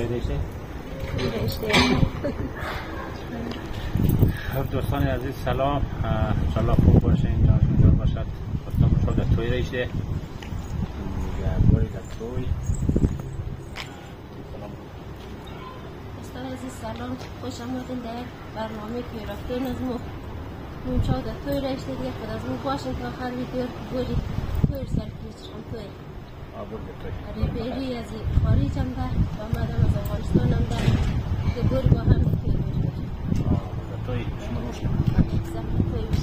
رشته؟ خب دوستان عزیز سلام، انشالله خوب باشین، جانتون جور باشد. خودتون شد در توی رشته باری در توی. دوستان عزیز سلام، خوش آمدین در برنامه که رفته نظمو نونچا در توی رشته دیگه. خود از مون باشین تا آخر ویدیو باری توی سرکیزشم توی ریبری از خارج هم در و آمدم از افغانستان هم در که باری با هم توی توی شما روشن توی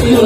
Yo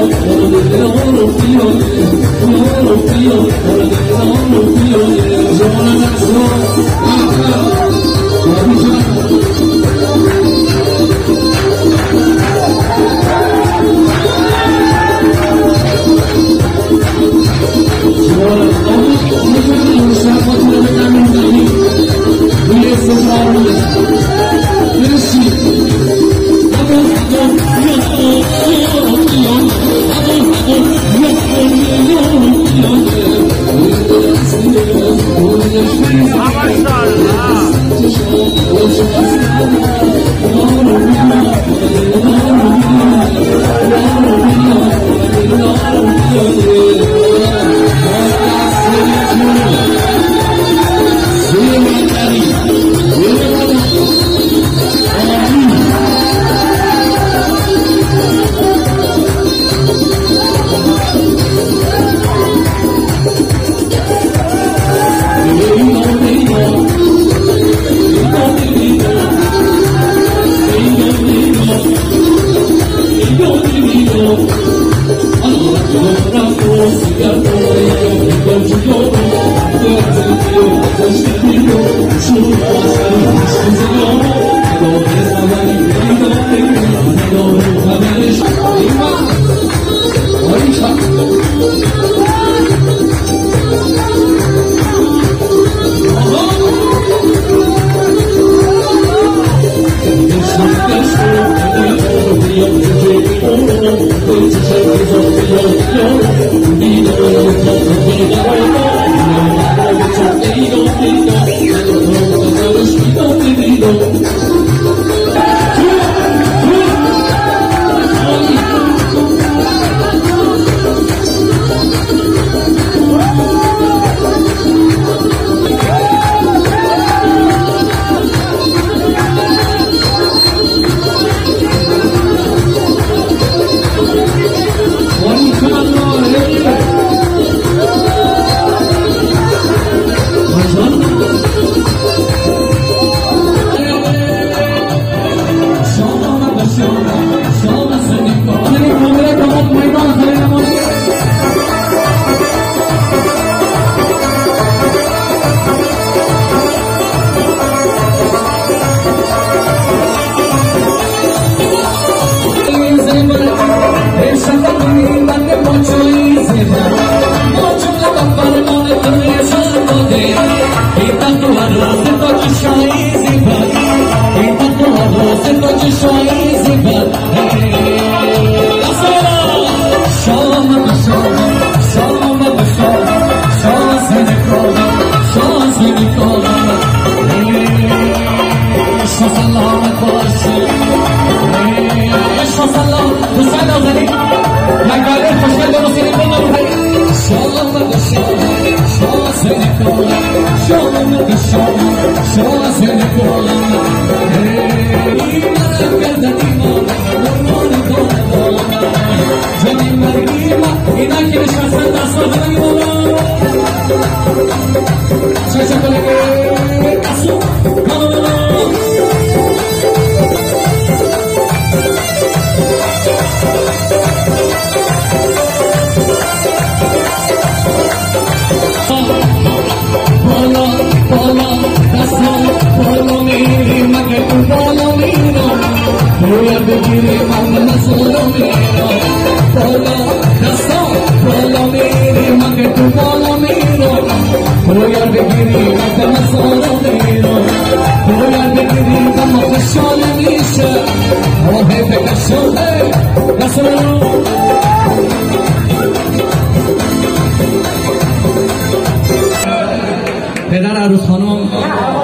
پدر عروس خانم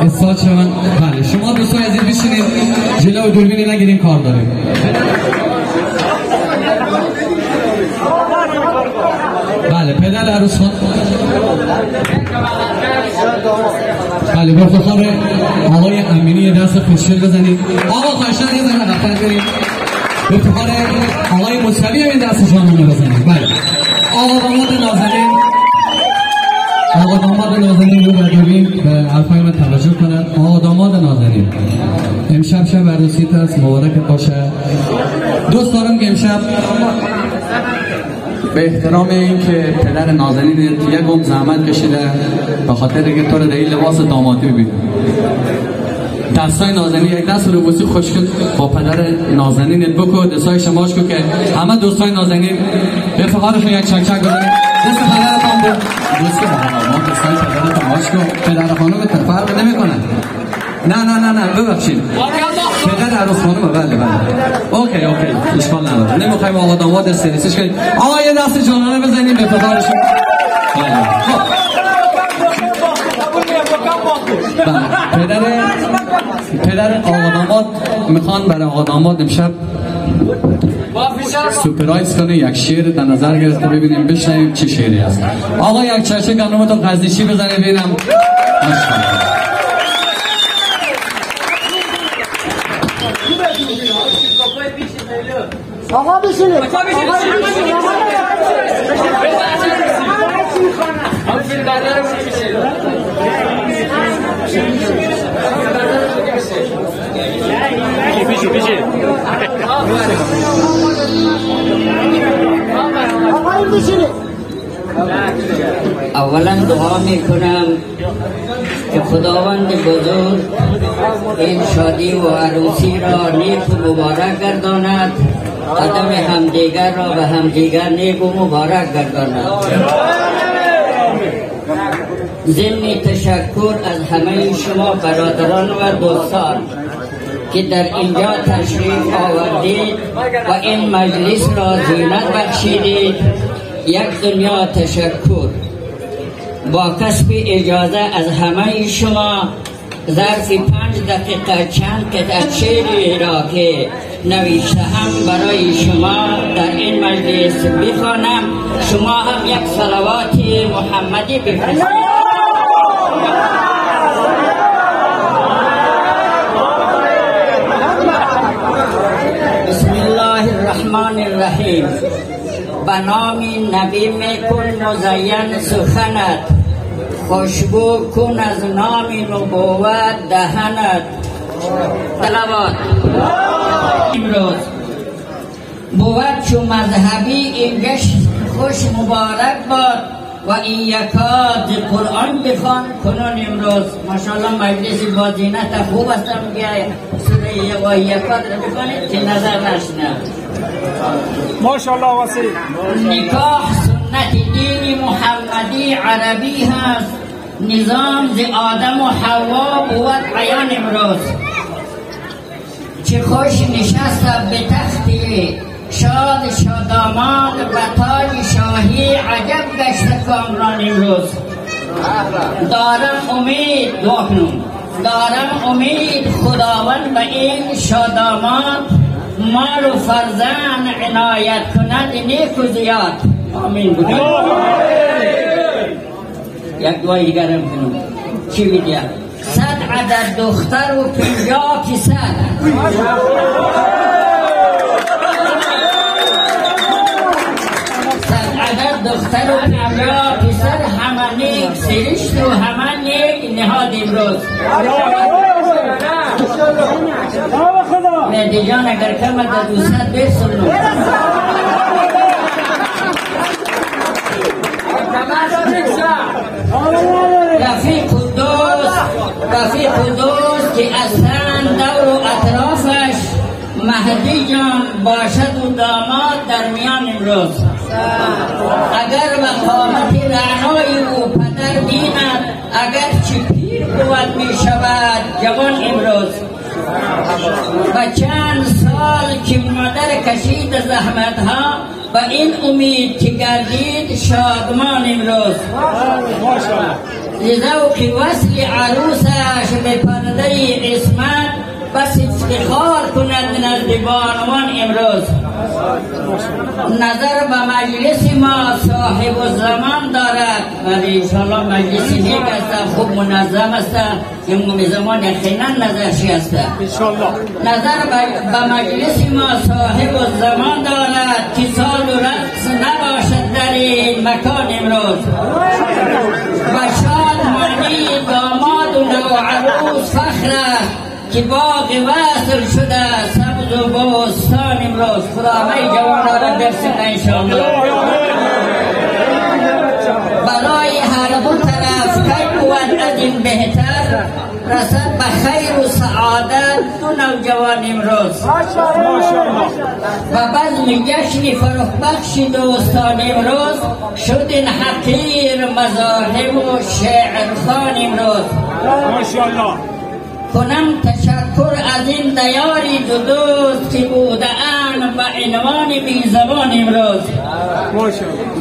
استاد شوند. بله شما دوستان عزیز بشینید جلو دوربینی نگیریم کار داریم. بله پدر عروس خانم بله با افتخار آقای امینی دست خوشگل بزنید. آقا خواهشان یه ذره رفتن بریم. به افتخار آقای مصطفی این دست شامونه بزنید. بله آقا داماد نازنین آقا داماد نازنین رو بدوین به حرفای من توجه کنند. آقا داماد نازنین امشب شب عروسیت است، مبارکت باشه. دوست دارم که امشب به احترام این که پدر نازنین یک گم زحمت کشیده به خاطر که تو رو در این لباس دامادی ببینیم، دستای نازنین یک دست رو بوسی خوش کن با پدر نازنین بکو، دستای شماش کن که همه دوستای نازنین به فقارشون یک چک چک بزنید. دست پدرتان بود دوستی ما دستای پدرتان ماش کن. پدر خانم فرق نمی کنن. نه ببخشید پدر عروس خانم. بله اوکی اشکال نداره، نمیخوایم آقا داماد استرسش کنیم. آقا یه دست جانانه بزنیم به فقارشون. پدر آقا داماد میخوان برای آقا داماد امشب سپرایز کنه، یک شعر در نظر گرفته، ببینیم بشنویم چه شعری است. آقا یک چشه گندمتون قزیشی بزنه ببینم. آقا بشینید. اولا دعا میکنم که خداوند بزرگ این شادی و عروسی را نیک و مبارک گرداند، قدم همدیگر را به همدیگر نیک و مبارک گرداند. ضمن تشکر از همه شما برادران و دوستان که در اینجا تشریف آوردید و این مجلس را زینت بخشیدید، یک دنیا تشکر. با کسب اجازه از همه شما ظرف 5 دقیقه چند قطعه شعری را که نوشته هم برای شما در این مجلس بخوانم. شما هم یک صلوات محمدی بفرستید. بسم الله الرحمن الرحیم. به نام نبی میکن مزین سخنت، خوشبو کن از نام نبوت دهنت. صلوات. امروز بود چو مذهبی این گشت خوش مبارک باد و این یکات قرآن بخوان کنون. امروز ماشاءالله مجلس با زینت خوب هستم، بیاید سوره و یکات رو بخوانید که نظر نشنه. ماشاءالله واسه نکاح سنت دین محمدی عربی هست، نظام ز آدم و حوا بود عیان. امروز چه خوش نشست به تختی شاد شادامان، به تاج شاهی عجب گشت کامران. امروز دارم امید خداوند به این شادامان، مال و فرزند عنایت کند نیک و زیاد. آمین بودید. یک دعای دیگرم کنم. چی میگه؟ 100 عدد دختر و 50 پسر. 100 عدد دختر و 50 پسر، همه نیک سرشت و همه نیک نهاد. امروز مهدی جان اگر کم در 200 برسونم. رفیق دوست که اصلا دور و اطرافش مهدی جان باشد و داماد در میان. امروز اگر مقامت رعنای او پدر بیند، اگر چی پیر بود می شود جوان. امروز و چند سال که مادر کشید زحمت ها، و این امید که گردید شادمان. امروز لذوق وصل عروسش به پرده عصمت، بس افتخار کند نزد بانوان. امروز نظر به مجلس ما صاحب الزمان دارد، ولی انشاءالله مجلس نیک است، خوب منظم است، امام زمان یقینا نظرشی است. نظر به مجلس ما صاحب الزمان دارد که سال و رقص نباشد در این مکان. امروز و شاد معنی داماد و نوعروس فخر که باغ وصل شده سبز و بستان. امروز. خدا همه جوانان را برسونه انشاءالله. برای هر دو طرف کی بود از این بهتر رسد به خیر و سعادت دو نوجوان امروز. و بزم جشن فرح بخش دوستان امروز شد این حقیر مذاهب و شعر خان امروز. کنم تشکر از این دیاری دو دوست که بوده‌اند به عنوان بی زبان امروز.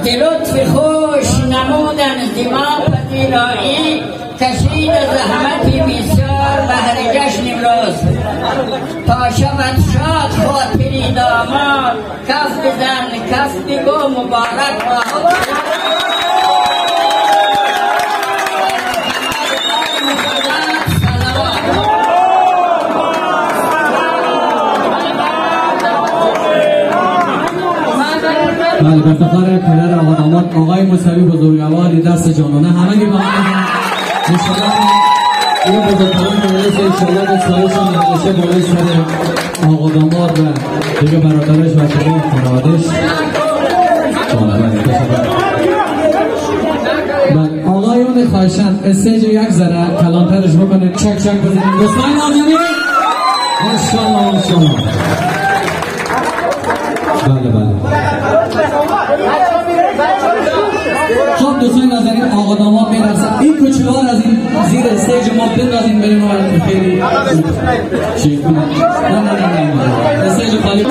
به لطف خوش نمودن زما پذیرایی کشید زحمت بسیار بهر جشن امروز. تا شود شاد خاطری داماد کف بزن کف بگو مبارک باد. بله به افتخار پدر آقا داماد آقای موسوی بزرگوار دست جانانه همگی با هم انشاءالله این بزرگتران مجلس انشاءالله به سایشان نهشه بالای سر آقا داماد و دیگه برادرش و تمام خانواده‌اش. بله آقایون خواهشاً استیج یک ذره کلانترش بکنید چک چک بزنید دوستان نازنین ماشاءالله ماشاءالله. بله بله خب دوستان نازنین آقا داماد میرسن این کوچولوار از این زیر استیج ما بندازین بریم و خیلی چی کنم نه استیج خالی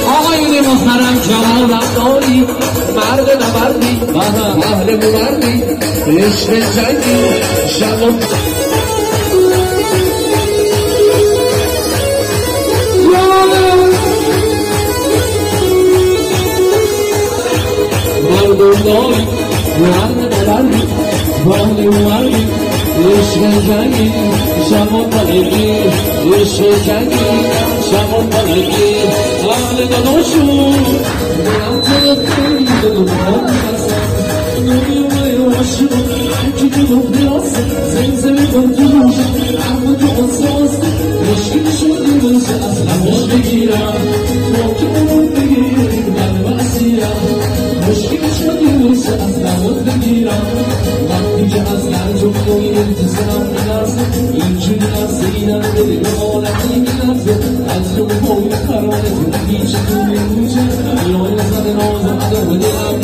آقایون محترم جوان رفتاری مرد نبردی اهل مبردی عشق جنگی شب مردمداری مرد نبردی اهل مبردی عشق جنگی شب و طلقی عشق جنگی شب و طلقی اهل دلاشون برم تلقی دلو برسن نوری و عاشق که دلو برسن زمزمی کن جلوش عمو تو قصاص مشکل شدی بلسه اصلا مش بگیرم با که اون بگیرم من بسیرم مشکل شدی بلسه اصلا مش بگیرم وقتی که از لرز و خوی انتظام میرسه اینجوری لرزه اینم بده به حالتی میرسه از رو خوی قراره تو هیچ تو میموشه یای زده نازم عدو دلم